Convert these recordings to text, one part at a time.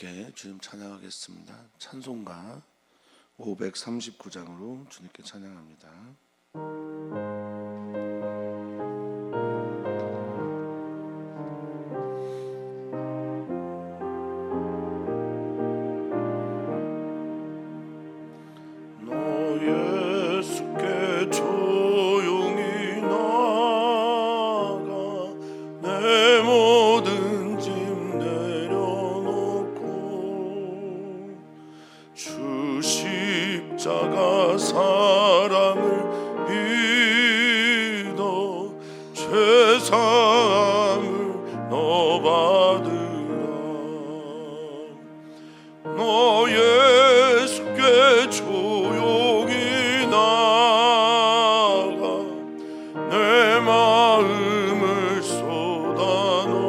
함께 주님 찬양하겠습니다. 찬송가 539장으로 주님께 찬양합니다. 예수께 조용히 나아가 내 모든 짐 내려놓고 주 십자가 사랑을 믿어 죄사함을 너 받으라. 너 예수께 조용히 나아가 내 마음을 쏟아놓으라.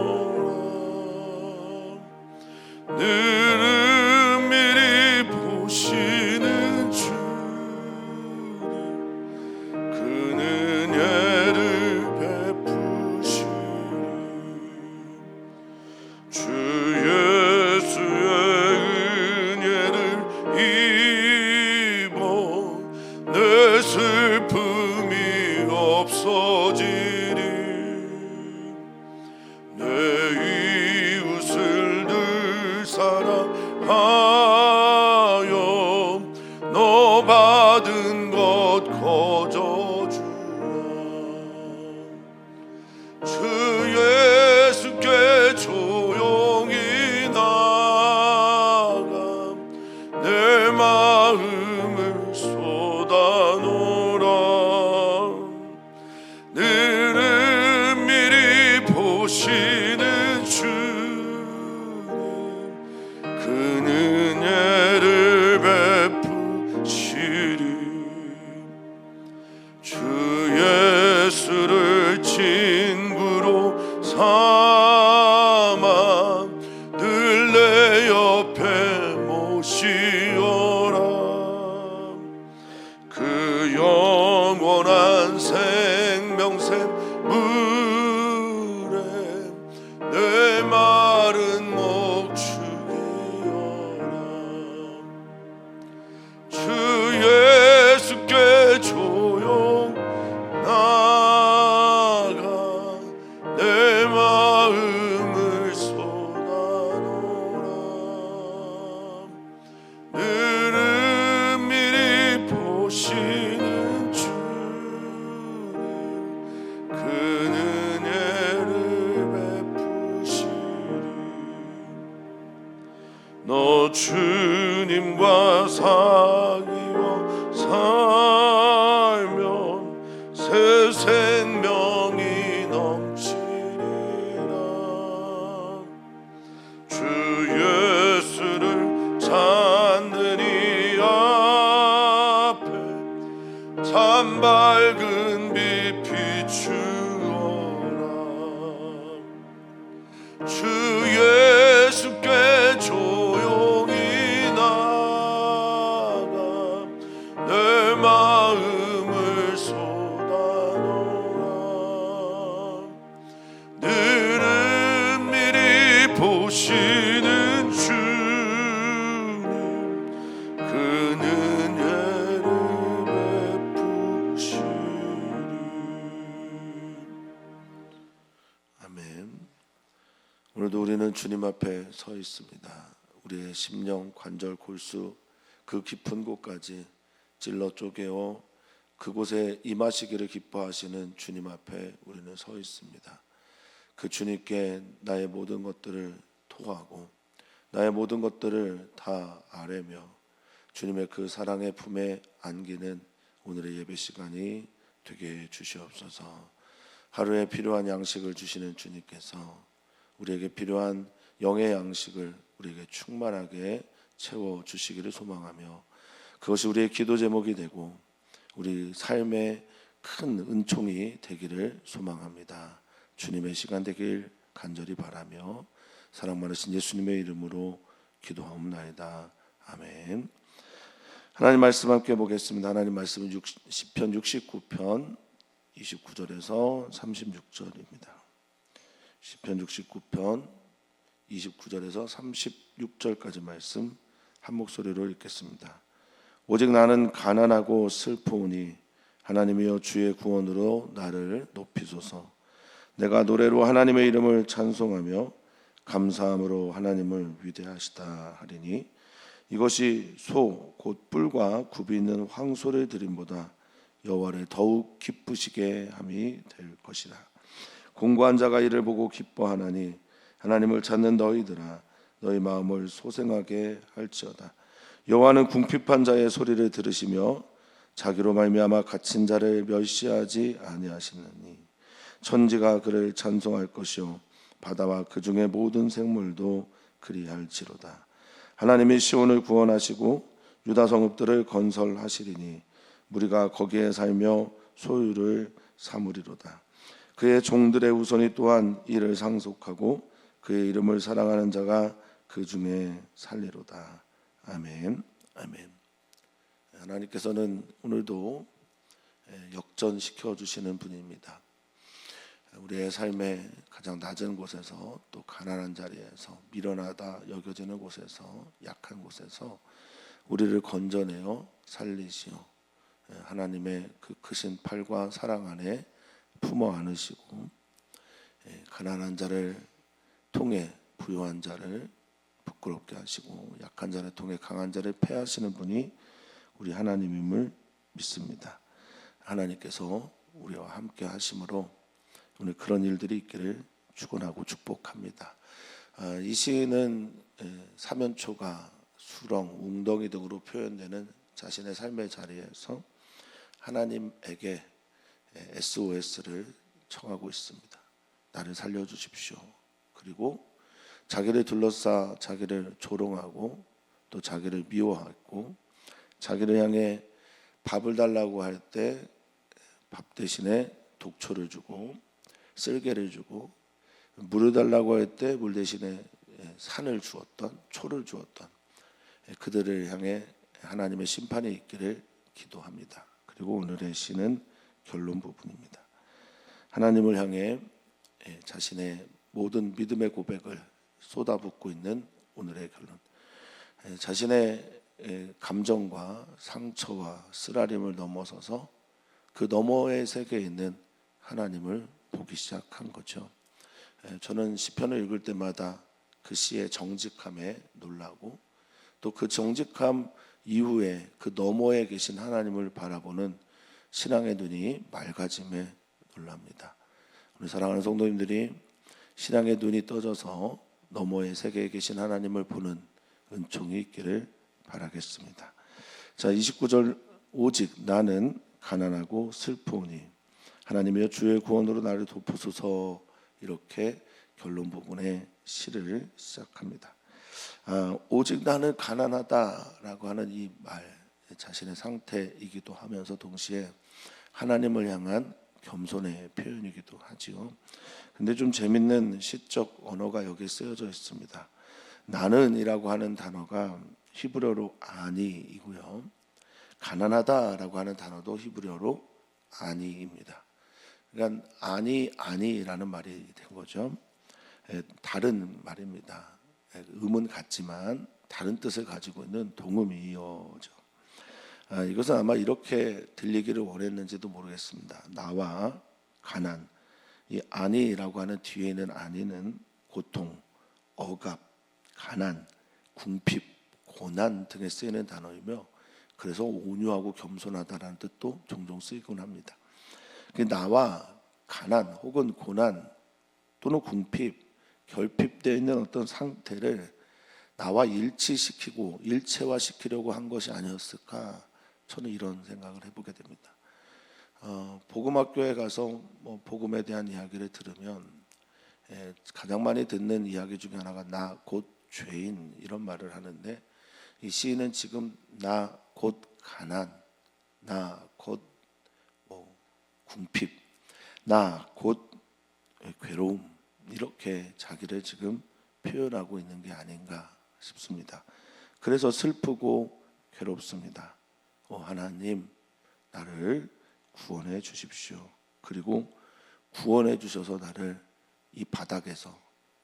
늘은 미리 보시는 주님 그 은혜를 베푸시니 주 예수의 은혜를 입어 내 슬픔이 없어지리. 내 이웃을 늘 사랑하여 너 받은 것 거저주라. 주 예수께 조용히 나아가 내 마음을 쏟아놓으라. 늘은 미리 보시는 주님 그 은혜를 베푸시리. 주 예수를 친구로 삼아 늘 내 옆에 모시어라. 그 영원한 생명샘 물에 내 마른 목 죽이어라. 주 예수께 조용 나아가 내 마음을 쏟아놓으라. 늘은 미리 보시는 주님 그 은혜를 베푸시리. 너 주님과 사귀어 살면 새 생명이 넘치리라. 주 예수를 찾는 이 앞에 참 밝은 빛 비추어라. 주 예수께 조용히 나아가 내 마음을 쏟아놓으라. 늘은 미리 보시는 주님 그 은혜를 베푸시리. 아멘. 오늘도 우리는 주님 앞에 서 있습니다. 우리의 심령, 관절, 골수 그 깊은 곳까지 찔러 쪼개어 그곳에 임하시기를 기뻐하시는 주님 앞에 우리는 서 있습니다. 그 주님께 나의 모든 것들을 토하고 나의 모든 것들을 다 아뢰며 주님의 그 사랑의 품에 안기는 오늘의 예배 시간이 되게 해 주시옵소서. 하루에 필요한 양식을 주시는 주님께서 우리에게 필요한 영의 양식을 우리에게 충만하게 채워주시기를 소망하며 그것이 우리의 기도 제목이 되고 우리 삶의 큰 은총이 되기를 소망합니다. 주님의 시간 되길 간절히 바라며 사랑 많으신 예수님의 이름으로 기도하옵나이다. 아멘. 하나님 말씀 함께 보겠습니다. 하나님 말씀은 시편 69편 29절에서 36절입니다. 시편 69편 29절에서 36절까지 말씀 한 목소리로 읽겠습니다. 오직 나는 가난하고 슬프오니 하나님이여 주의 구원으로 나를 높이소서. 내가 노래로 하나님의 이름을 찬송하며 감사함으로 하나님을 위대하시다 하리니 이것이 소 곧 뿔과 굽이 있는 황소를 드림보다 여호와를 더욱 기쁘시게 함이 될 것이라. 공고한 자가 이를 보고 기뻐하나니 하나님을 찾는 너희들아 너희 마음을 소생하게 할지어다. 여호와는 궁핍한 자의 소리를 들으시며 자기로 말미암아 갇힌 자를 멸시하지 아니하시느니 천지가 그를 찬송할 것이요 바다와 그 중에 모든 생물도 그리할지로다. 하나님이 시온을 구원하시고 유다 성읍들을 건설하시리니 무리가 거기에 살며 소유를 삼으리로다. 그의 종들의 후손이 또한 이를 상속하고 그의 이름을 사랑하는 자가 그 중에 살리로다. 아멘. 아멘. 하나님께서는 오늘도 역전시켜 주시는 분입니다. 우리의 삶의 가장 낮은 곳에서 또 가난한 자리에서 미련하다 여겨지는 곳에서 약한 곳에서 우리를 건져내어 살리시오. 하나님의 그 크신 팔과 사랑 안에 품어 안으시고 가난한 자를 통해 부유한 자를 부끄럽게 하시고 약한 자를 통해 강한 자를 패하시는 분이 우리 하나님임을 믿습니다. 하나님께서 우리와 함께 하심으로 오늘 그런 일들이 있기를 축원하고 축복합니다. 이 시는 사면초가 수렁, 웅덩이 등으로 표현되는 자신의 삶의 자리에서 하나님에게 SOS를 청하고 있습니다. 나를 살려주십시오. 그리고 자기를 둘러싸 자기를 조롱하고 또 자기를 미워하고 자기를 향해 밥을 달라고 할 때 밥 대신에 독초를 주고 쓸개를 주고 물을 달라고 할 때 물 대신에 산을 주었던 초를 주었던 그들을 향해 하나님의 심판이 있기를 기도합니다. 그리고 오늘의 시는 결론 부분입니다. 하나님을 향해 자신의 모든 믿음의 고백을 쏟아붓고 있는 오늘의 결론. 자신의 감정과 상처와 쓰라림을 넘어서서 그 너머의 세계에 있는 하나님을 보기 시작한 거죠. 저는 시편을 읽을 때마다 그 시의 정직함에 놀라고 또 그 정직함 이후에 그 너머에 계신 하나님을 바라보는 신앙의 눈이 맑아짐에 놀랍니다. 우리 사랑하는 성도님들이 신앙의 눈이 떠져서 너머의 세계에 계신 하나님을 보는 은총이 있기를 바라겠습니다. 자, 29절 오직 나는 가난하고 슬프오니 하나님이여 주의 구원으로 나를 돕으소서. 이렇게 결론 부분의 시를 시작합니다. 오직 나는 가난하다라고 하는 이 말, 자신의 상태이기도 하면서 동시에 하나님을 향한 겸손의 표현이기도 하지요. 근데 좀 재밌는 시적 언어가 여기 쓰여져 있습니다. 나는이라고 하는 단어가 히브리어로 아니이고요. 가난하다라고 하는 단어도 히브리어로 아니입니다. 그러니까 아니라는 말이 된 거죠. 다른 말입니다. 음은 같지만 다른 뜻을 가지고 있는 동음이어죠. 이것은 아마 이렇게 들리기를 원했는지도 모르겠습니다. 나와 가난, 이 아니라고 하는 뒤에 있는 아니는 고통, 억압, 가난, 궁핍, 고난 등에 쓰이는 단어이며 그래서 온유하고 겸손하다라는 뜻도 종종 쓰이곤 합니다. 나와 가난 혹은 고난 또는 궁핍, 결핍되어 있는 어떤 상태를 나와 일치시키고 일체화시키려고 한 것이 아니었을까, 저는 이런 생각을 해보게 됩니다. 복음학교에 가서 복음에 대한 이야기를 들으면 가장 많이 듣는 이야기 중에 하나가 나 곧 죄인 이런 말을 하는데, 이 시인은 지금 나 곧 가난, 나 곧 궁핍, 나 곧 괴로움, 이렇게 자기를 지금 표현하고 있는 게 아닌가 싶습니다. 그래서 슬프고 괴롭습니다. 하나님, 나를 구원해 주십시오. 그리고 구원해 주셔서 나를 이 바닥에서,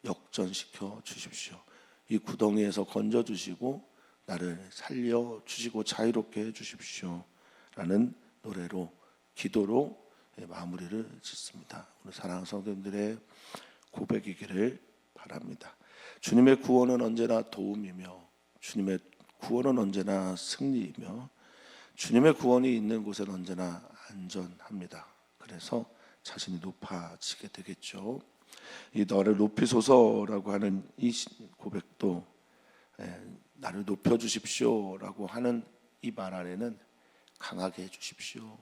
역전시켜 주십시오. 이 구덩이에서 건져 주시고 나를 살려 주시고 자유롭게 해 주십시오 라는 노래로, 기도로 마무리를 짓습니다. 오늘 사랑하는 성도님들의 고백이기를 바랍니다. 주님의 구원은 언제나 도움이며 주님의 구원은 언제나 승리이며 주님의 구원이 있는 곳은 언제나 안전합니다. 그래서 자신이 높아지게 되겠죠. 이 너를 높이소서라고 하는 이 고백도 나를 높여주십시오라고 하는 이 말 안에는 강하게 해주십시오.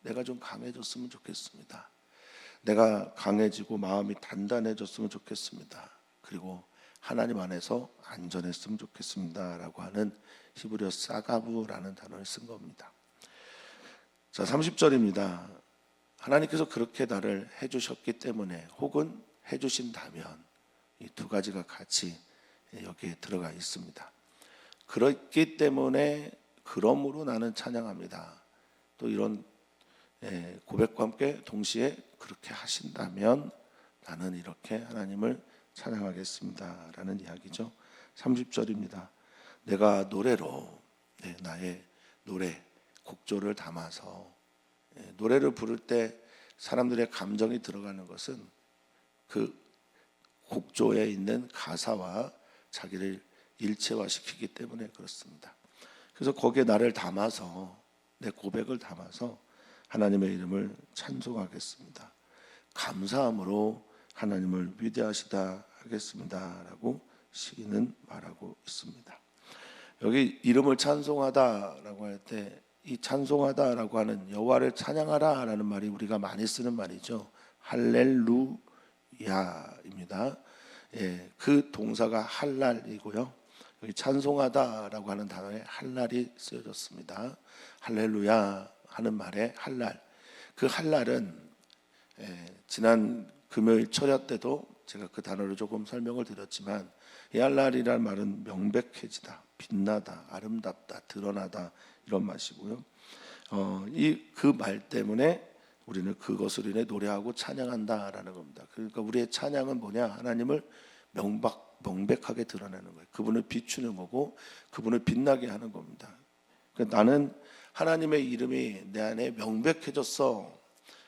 내가 좀 강해졌으면 좋겠습니다. 내가 강해지고 마음이 단단해졌으면 좋겠습니다. 그리고 하나님 안에서 안전했으면 좋겠습니다 라고 하는 히브리어 사가부라는 단어를 쓴 겁니다. 자, 30절입니다. 하나님께서 그렇게 나를 해주셨기 때문에 혹은 해주신다면, 이 두 가지가 같이 여기에 들어가 있습니다. 그렇기 때문에, 그러므로 나는 찬양합니다. 또 이런 고백과 함께 동시에 그렇게 하신다면 나는 이렇게 하나님을 찬양하겠습니다 라는 이야기죠. 30절입니다. 내가 노래로, 나의 노래, 곡조를 담아서, 노래를 부를 때 사람들의 감정이 들어가는 것은 그 곡조에 있는 가사와 자기를 일체화시키기 때문에 그렇습니다. 그래서 거기에 나를 담아서, 내 고백을 담아서 하나님의 이름을 찬송하겠습니다. 감사함으로 하나님을 위대하시다 하겠습니다 라고 시인은 말하고 있습니다. 여기 이름을 찬송하다라고 할 때 이 찬송하다라고 하는 여호와를 찬양하라 라는 말이 우리가 많이 쓰는 말이죠. 할렐루야입니다. 그 동사가 할랄이고요. 여기 찬송하다라고 하는 단어에 할랄이 쓰여졌습니다. 할렐루야 하는 말에 할랄, 그 할랄은 지난 금요일 철야 때도 제가 그 단어를 조금 설명을 드렸지만, 이 할랄이라는 말은 명백해지다, 빛나다, 아름답다, 드러나다 이런 맛이고요. 그 말 때문에 우리는 그것을 인해 노래하고 찬양한다라는 겁니다. 그러니까 우리의 찬양은 뭐냐? 하나님을 명백하게 드러내는 거예요. 그분을 비추는 거고 그분을 빛나게 하는 겁니다. 그러니까 나는 하나님의 이름이 내 안에 명백해졌어.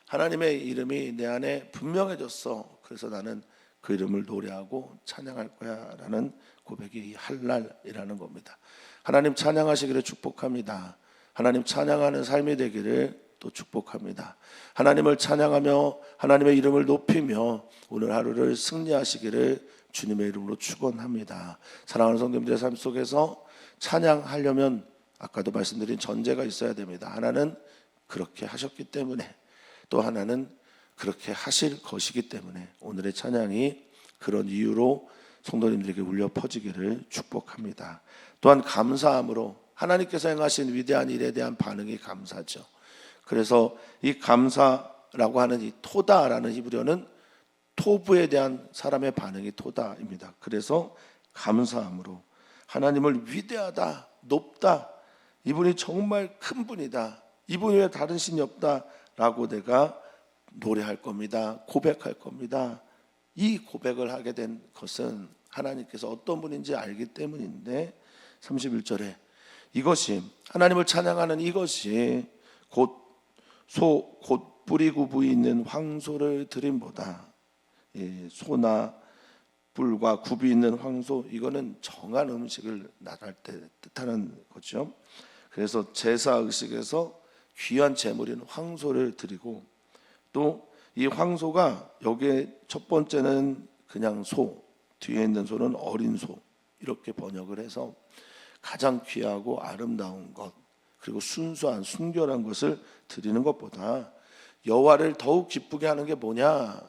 하나님의 이름이 내 안에 분명해졌어. 그래서 나는 그 이름을 노래하고 찬양할 거야 라는 고백이 이 할랄이라는 겁니다. 하나님 찬양하시기를 축복합니다. 하나님 찬양하는 삶이 되기를 또 축복합니다. 하나님을 찬양하며 하나님의 이름을 높이며 오늘 하루를 승리하시기를 주님의 이름으로 축원합니다. 사랑하는 성도님들의 삶 속에서 찬양하려면 아까도 말씀드린 전제가 있어야 됩니다. 하나는 그렇게 하셨기 때문에, 또 하나는 그렇게 하실 것이기 때문에 오늘의 찬양이 그런 이유로 성도님들에게 울려 퍼지기를 축복합니다. 또한 감사함으로 하나님께서 행하신 위대한 일에 대한 반응이 감사죠. 그래서 이 감사라고 하는 이 토다라는 히브리어는 토부에 대한 사람의 반응이 토다입니다. 그래서 감사함으로 하나님을 위대하다, 높다, 이분이 정말 큰 분이다, 이분 외에 다른 신이 없다라고 내가 노래할 겁니다. 고백할 겁니다. 이 고백을 하게 된 것은 하나님께서 어떤 분인지 알기 때문인데, 31절에 이것이, 하나님을 찬양하는 이것이 곧 뿌리 굽이 있는 황소를 드림보다, 소나 뿔과 굽이 있는 황소, 이거는 정한 음식을 나갈 때 뜻하는 거죠. 그래서 제사 의식에서 귀한 제물인 황소를 드리고, 또 이 황소가 여기에 첫 번째는 그냥 소, 뒤에 있는 소는 어린 소, 이렇게 번역을 해서 가장 귀하고 아름다운 것, 그리고 순수한 순결한 것을 드리는 것보다 여호와를 더욱 기쁘게 하는 게 뭐냐?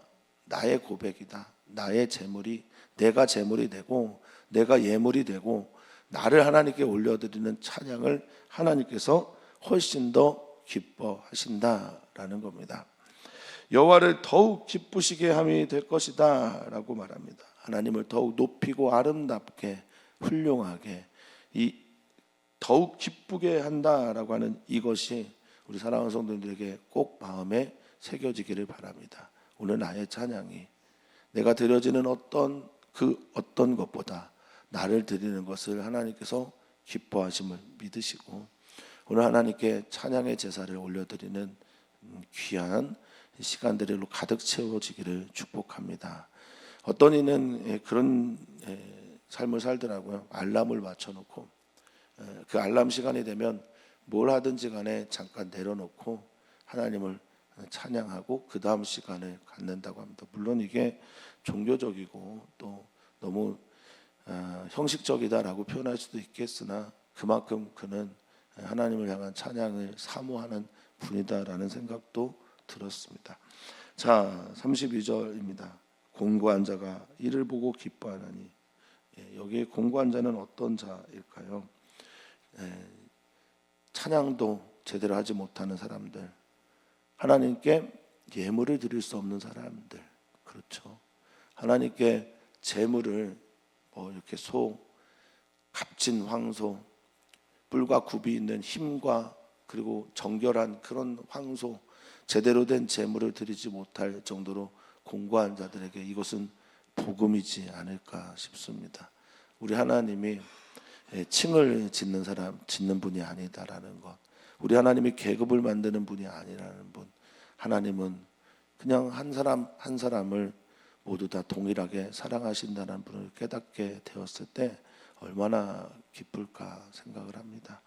나의 고백이다. 나의 제물이, 내가 제물이 되고 내가 예물이 되고 나를 하나님께 올려드리는 찬양을 하나님께서 훨씬 더 기뻐하신다라는 겁니다. 여호와를 더욱 기쁘시게 함이 될 것이다 라고 말합니다. 하나님을 더욱 높이고 아름답게 훌륭하게 더욱 기쁘게 한다라고 하는 이것이 우리 사랑하는 성도들에게 꼭 마음에 새겨지기를 바랍니다. 오늘 나의 찬양이, 내가 드려지는 어떤 그 어떤 것보다 나를 드리는 것을 하나님께서 기뻐하심을 믿으시고 오늘 하나님께 찬양의 제사를 올려드리는 귀한 시간들로 가득 채워지기를 축복합니다. 어떤 이는 그런 삶을 살더라고요. 알람을 맞춰놓고 그 알람 시간이 되면 뭘 하든지 간에 잠깐 내려놓고 하나님을 찬양하고 그 다음 시간을 갖는다고 합니다. 물론 이게 종교적이고 또 너무 형식적이다라고 표현할 수도 있겠으나 그만큼 그는 하나님을 향한 찬양을 사모하는 분이다라는 생각도 들었습니다. 자, 32절입니다. 공고한 자가 이를 보고 기뻐하나니, 여기에 공고한 자는 어떤 자일까요? 찬양도 제대로 하지 못하는 사람들, 하나님께 예물을 드릴 수 없는 사람들, 그렇죠. 하나님께 제물을 이렇게 값진 황소, 뿔과 굽이 있는 힘과 그리고 정결한 그런 황소, 제대로 된 제물을 드리지 못할 정도로 공고한 자들에게 이것은 복음이지 않을까 싶습니다. 우리 하나님이 칭을 짓는 분이 아니다라는 것, 우리 하나님이 계급을 만드는 분이 아니라는 분, 하나님은 그냥 한 사람 한 사람을 모두 다 동일하게 사랑하신다는 분을 깨닫게 되었을 때 얼마나 기쁠까 생각을 합니다.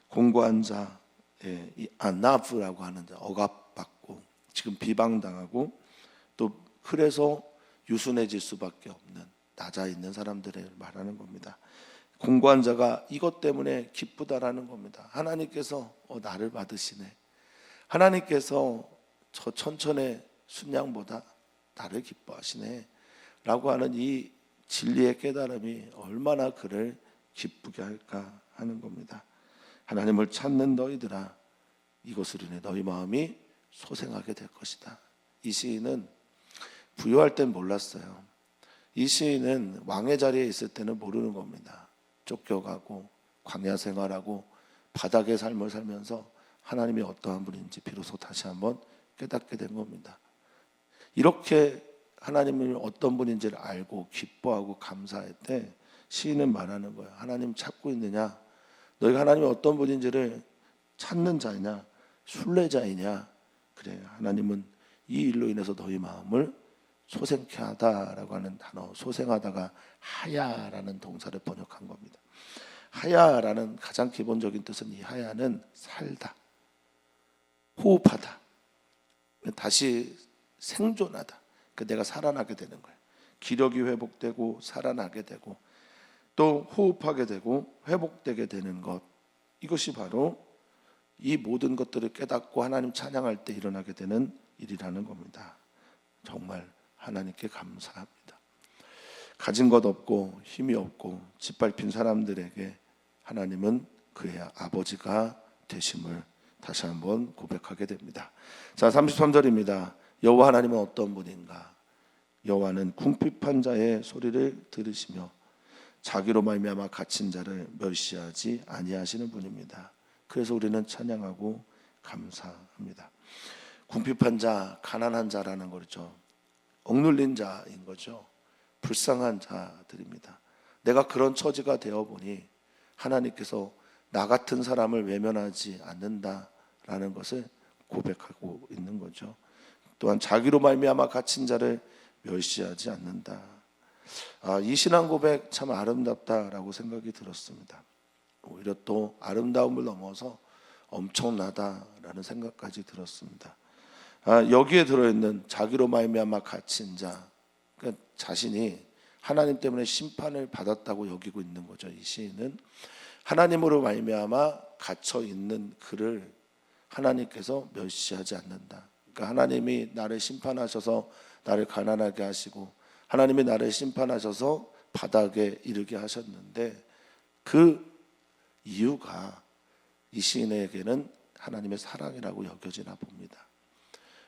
공고한 자, 이 아나브라고 하는 자, 억압받고 지금 비방당하고 또 흘에서 유순해질 수밖에 없는 낮아 있는 사람들을 말하는 겁니다. 공고한 자가 이것 때문에 기쁘다라는 겁니다. 하나님께서 나를 받으시네. 하나님께서 저 천천의 순양보다 나를 기뻐하시네 라고 하는 이 진리의 깨달음이 얼마나 그를 기쁘게 할까 하는 겁니다. 하나님을 찾는 너희들아, 이것으로 인해 너희 마음이 소생하게 될 것이다. 이 시인은 부유할 땐 몰랐어요. 이 시인은 왕의 자리에 있을 때는 모르는 겁니다. 쫓겨가고 광야 생활하고 바닥의 삶을 살면서 하나님이 어떠한 분인지 비로소 다시 한번 깨닫게 된 겁니다. 이렇게 하나님을 어떤 분인지를 알고 기뻐하고 감사할 때 시인은 말하는 거예요. 하나님 찾고 있느냐? 너희가 하나님이 어떤 분인지를 찾는 자이냐? 순례자이냐? 그래, 하나님은 이 일로 인해서 너희 마음을 소생케 하다라고 하는 단어, 소생하다가 하야라는 동사를 번역한 겁니다. 하야라는 가장 기본적인 뜻은, 이 하야는 살다, 호흡하다, 다시 생존하다. 내가 살아나게 되는 거예요. 기력이 회복되고 살아나게 되고 또 호흡하게 되고 회복되게 되는 것, 이것이 바로 이 모든 것들을 깨닫고 하나님 찬양할 때 일어나게 되는 일이라는 겁니다. 정말 하나님께 감사합니다. 가진 것 없고 힘이 없고 짓밟힌 사람들에게 하나님은 그의 아버지가 되심을 다시 한번 고백하게 됩니다. 자, 33절입니다. 여호와 하나님은 어떤 분인가? 여호와는 궁핍한 자의 소리를 들으시며 자기로 말미암아 갇힌 자를 멸시하지 아니하시는 분입니다. 그래서 우리는 찬양하고 감사합니다. 궁핍한 자, 가난한 자라는 거죠. 억눌린 자인 거죠. 불쌍한 자들입니다. 내가 그런 처지가 되어보니 하나님께서 나 같은 사람을 외면하지 않는다라는 것을 고백하고 있는 거죠. 또한 자기로 말미암아 갇힌 자를 멸시하지 않는다. 이 신앙 고백 참 아름답다라고 생각이 들었습니다. 오히려 또 아름다움을 넘어서 엄청나다라는 생각까지 들었습니다. 여기에 들어있는 자기로 말미암아 갇힌 자, 그러니까 자신이 하나님 때문에 심판을 받았다고 여기고 있는 거죠. 이 시인은 하나님으로 말미암아 갇혀 있는 그를 하나님께서 멸시하지 않는다. 그러니까 하나님이 나를 심판하셔서 나를 가난하게 하시고 하나님이 나를 심판하셔서 바닥에 이르게 하셨는데 그 이유가 이 시인에게는 하나님의 사랑이라고 여겨지나 봅니다.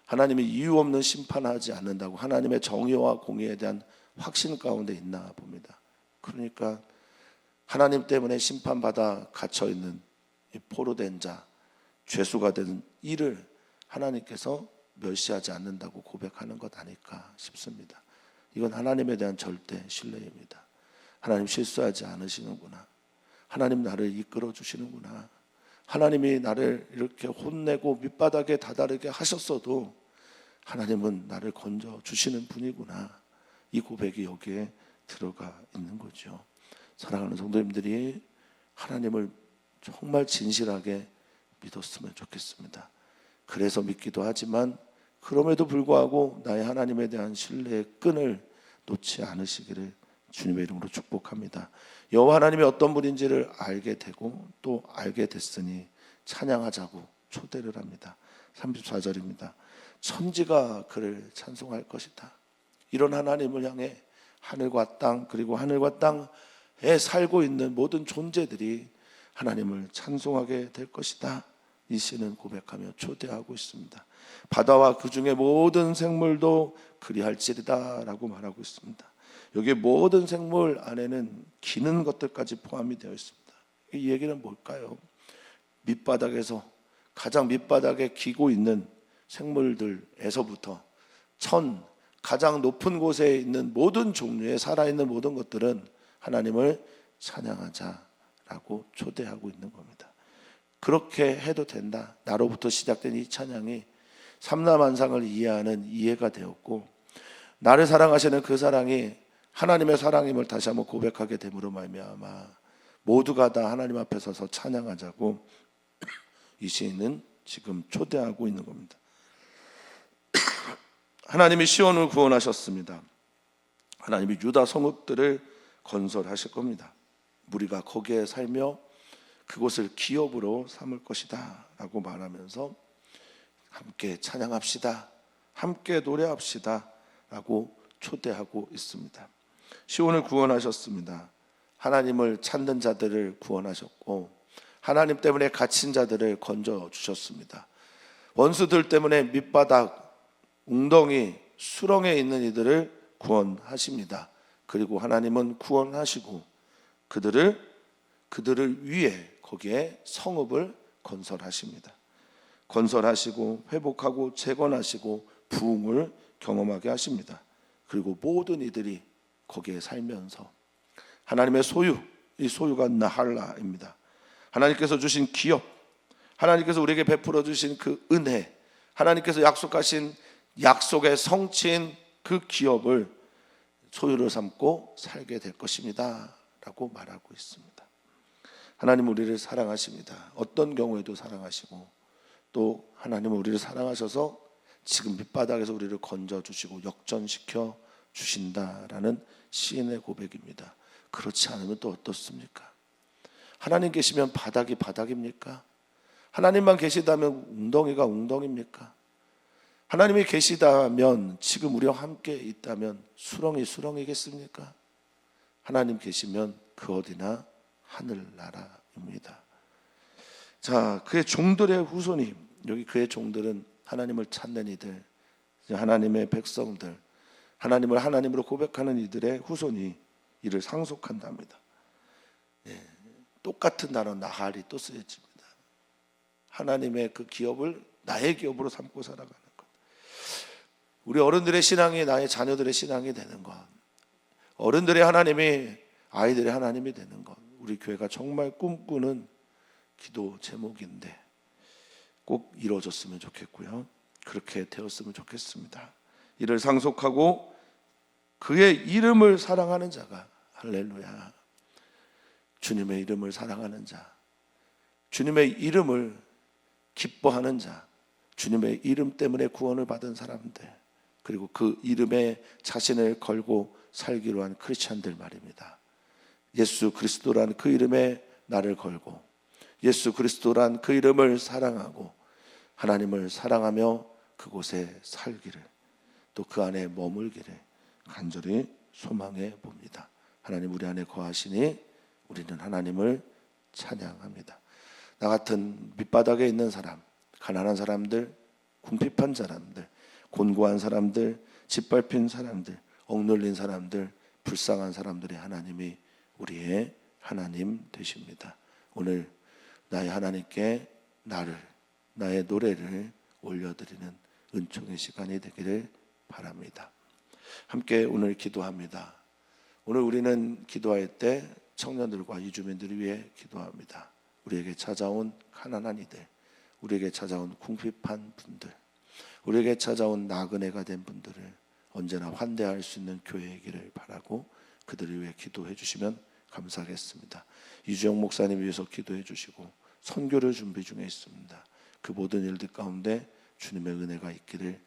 하나님이 이유 없는 심판하지 않는다고 하나님의 정의와 공의에 대한 확신 가운데 있나 봅니다. 그러니까 하나님 때문에 심판받아 갇혀있는 포로된 자, 죄수가 된 이를 하나님께서 멸시하지 않는다고 고백하는 것 아닐까 싶습니다. 이건 하나님에 대한 절대 신뢰입니다. 하나님 실수하지 않으시는구나. 하나님 나를 이끌어 주시는구나. 하나님이 나를 이렇게 혼내고 밑바닥에 다다르게 하셨어도 하나님은 나를 건져 주시는 분이구나. 이 고백이 여기에 들어가 있는 거죠. 사랑하는 성도님들이 하나님을 정말 진실하게 믿었으면 좋겠습니다. 그래서 믿기도 하지만 그럼에도 불구하고 나의 하나님에 대한 신뢰의 끈을 놓지 않으시기를 주님의 이름으로 축복합니다. 여호와 하나님이 어떤 분인지를 알게 되고 또 알게 됐으니 찬양하자고 초대를 합니다. 34절입니다. 천지가 그를 찬송할 것이다. 이런 하나님을 향해 하늘과 땅 그리고 하늘과 땅에 살고 있는 모든 존재들이 하나님을 찬송하게 될 것이다. 이 시는 고백하며 초대하고 있습니다. 바다와 그 중에 모든 생물도 그리할지리다 라고 말하고 있습니다. 여기 모든 생물 안에는 기는 것들까지 포함이 되어 있습니다. 이 얘기는 뭘까요? 밑바닥에서 가장 밑바닥에 기고 있는 생물들에서부터 가장 높은 곳에 있는 모든 종류의 살아있는 모든 것들은 하나님을 찬양하자라고 초대하고 있는 겁니다. 그렇게 해도 된다. 나로부터 시작된 이 찬양이 삼라만상을 이해하는 이해가 되었고 나를 사랑하시는 그 사랑이 하나님의 사랑임을 다시 한번 고백하게 됨으로 말미암아 모두가 다 하나님 앞에 서서 찬양하자고 이 시인은 지금 초대하고 있는 겁니다. 하나님이 시온을 구원하셨습니다. 하나님이 유다 성읍들을 건설하실 겁니다. 우리가 거기에 살며 그곳을 기업으로 삼을 것이다 라고 말하면서 함께 찬양합시다, 함께 노래합시다 라고 초대하고 있습니다. 시온을 구원하셨습니다. 하나님을 찾는 자들을 구원하셨고 하나님 때문에 갇힌 자들을 건져주셨습니다. 원수들 때문에 밑바닥 웅덩이 수렁에 있는 이들을 구원하십니다. 그리고 하나님은 구원하시고 그들을 위해 거기에 성읍을 건설하십니다. 건설하시고 회복하고 재건하시고 부흥을 경험하게 하십니다. 그리고 모든 이들이 거기에 살면서 하나님의 소유, 이 소유가 나할라입니다. 하나님께서 주신 기업, 하나님께서 우리에게 베풀어 주신 그 은혜, 하나님께서 약속하신 약속의 성취인 그 기업을 소유를 삼고 살게 될 것입니다 라고 말하고 있습니다. 하나님은 우리를 사랑하십니다. 어떤 경우에도 사랑하시고 또 하나님은 우리를 사랑하셔서 지금 밑바닥에서 우리를 건져주시고 역전시켜 주신다라는 시인의 고백입니다. 그렇지 않으면 또 어떻습니까? 하나님 계시면 바닥이 바닥입니까? 하나님만 계시다면 웅덩이가 웅덩입니까? 하나님이 계시다면 지금 우리와 함께 있다면 수렁이 수렁이겠습니까? 하나님 계시면 그 어디나 하늘나라입니다. 자, 그의 종들의 후손이, 여기 그의 종들은 하나님을 찾는 이들, 하나님의 백성들, 하나님을 하나님으로 고백하는 이들의 후손이 이를 상속한답니다. 똑같은 단어 나할이 또 쓰여집니다. 하나님의 그 기업을 나의 기업으로 삼고 살아가는 것. 우리 어른들의 신앙이 나의 자녀들의 신앙이 되는 것. 어른들의 하나님이 아이들의 하나님이 되는 것. 우리 교회가 정말 꿈꾸는 기도 제목인데 꼭 이루어졌으면 좋겠고요. 그렇게 되었으면 좋겠습니다. 이를 상속하고 그의 이름을 사랑하는 자가, 할렐루야, 주님의 이름을 사랑하는 자, 주님의 이름을 기뻐하는 자, 주님의 이름 때문에 구원을 받은 사람들, 그리고 그 이름에 자신을 걸고 살기로 한 크리스찬들 말입니다. 예수 그리스도란 그 이름에 나를 걸고 예수 그리스도란 그 이름을 사랑하고 하나님을 사랑하며 그곳에 살기를, 또 그 안에 머물기를 간절히 소망해 봅니다. 하나님 우리 안에 거하시니 우리는 하나님을 찬양합니다. 나 같은 밑바닥에 있는 사람, 가난한 사람들, 궁핍한 사람들, 곤고한 사람들, 짓밟힌 사람들, 억눌린 사람들, 불쌍한 사람들의 하나님이 우리의 하나님 되십니다. 오늘 나의 하나님께 나의 노래를 올려드리는 은총의 시간이 되기를 바랍니다. 함께 오늘 기도합니다. 오늘 우리는 기도할 때 청년들과 이주민들을 위해 기도합니다. 우리에게 찾아온 가난한 이들, 우리에게 찾아온 궁핍한 분들, 우리에게 찾아온 나그네가 된 분들을 언제나 환대할 수 있는 교회이기를 바라고 그들을 위해 기도해 주시면 감사하겠습니다. 이주영 목사님 위해서 기도해 주시고 선교를 준비 중에 있습니다. 그 모든 일들 가운데 주님의 은혜가 있기를,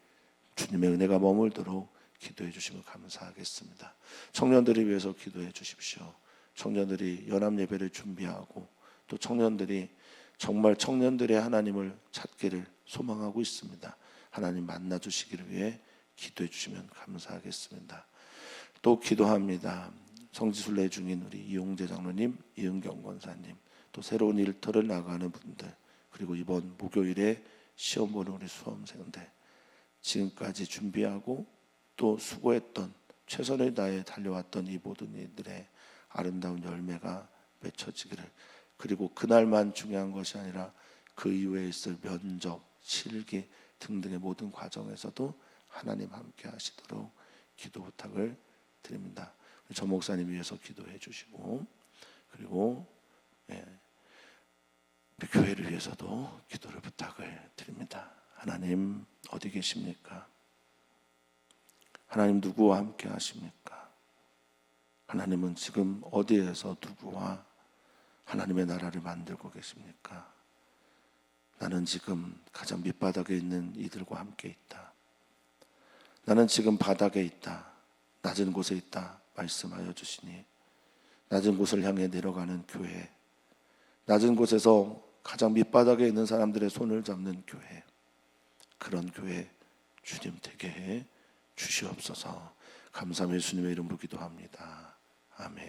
주님의 은혜가 머물도록 기도해 주시면 감사하겠습니다. 청년들을 위해서 기도해 주십시오. 청년들이 연합 예배를 준비하고 또 청년들이 정말 청년들의 하나님을 찾기를 소망하고 있습니다. 하나님 만나 주시기를 위해 기도해 주시면 감사하겠습니다. 또 기도합니다. 성지순례 중인 우리 이용재 장로님, 이은경 권사님, 또 새로운 일터를 나가는 분들, 그리고 이번 목요일에 시험 보는 우리 수험생들, 지금까지 준비하고 또 수고했던, 최선을 다해 달려왔던 이 모든 이들의 아름다운 열매가 맺혀지기를, 그리고 그날만 중요한 것이 아니라 그 이후에 있을 면접, 실기 등등의 모든 과정에서도 하나님 함께 하시도록 기도 부탁을 드립니다. 저 목사님 위해서 기도해 주시고, 그리고 교회를 위해서도 기도를 부탁을 드립니다. 하나님 어디 계십니까? 하나님 누구와 함께 하십니까? 하나님은 지금 어디에서 누구와 하나님의 나라를 만들고 계십니까? 나는 지금 가장 밑바닥에 있는 이들과 함께 있다. 나는 지금 바닥에 있다. 낮은 곳에 있다 말씀하여 주시니, 낮은 곳을 향해 내려가는 교회, 낮은 곳에서 가장 밑바닥에 있는 사람들의 손을 잡는 교회, 그런 교회 주님 되게 해 주시옵소서. 감사하며 예수님의 이름으로 기도합니다. 아멘.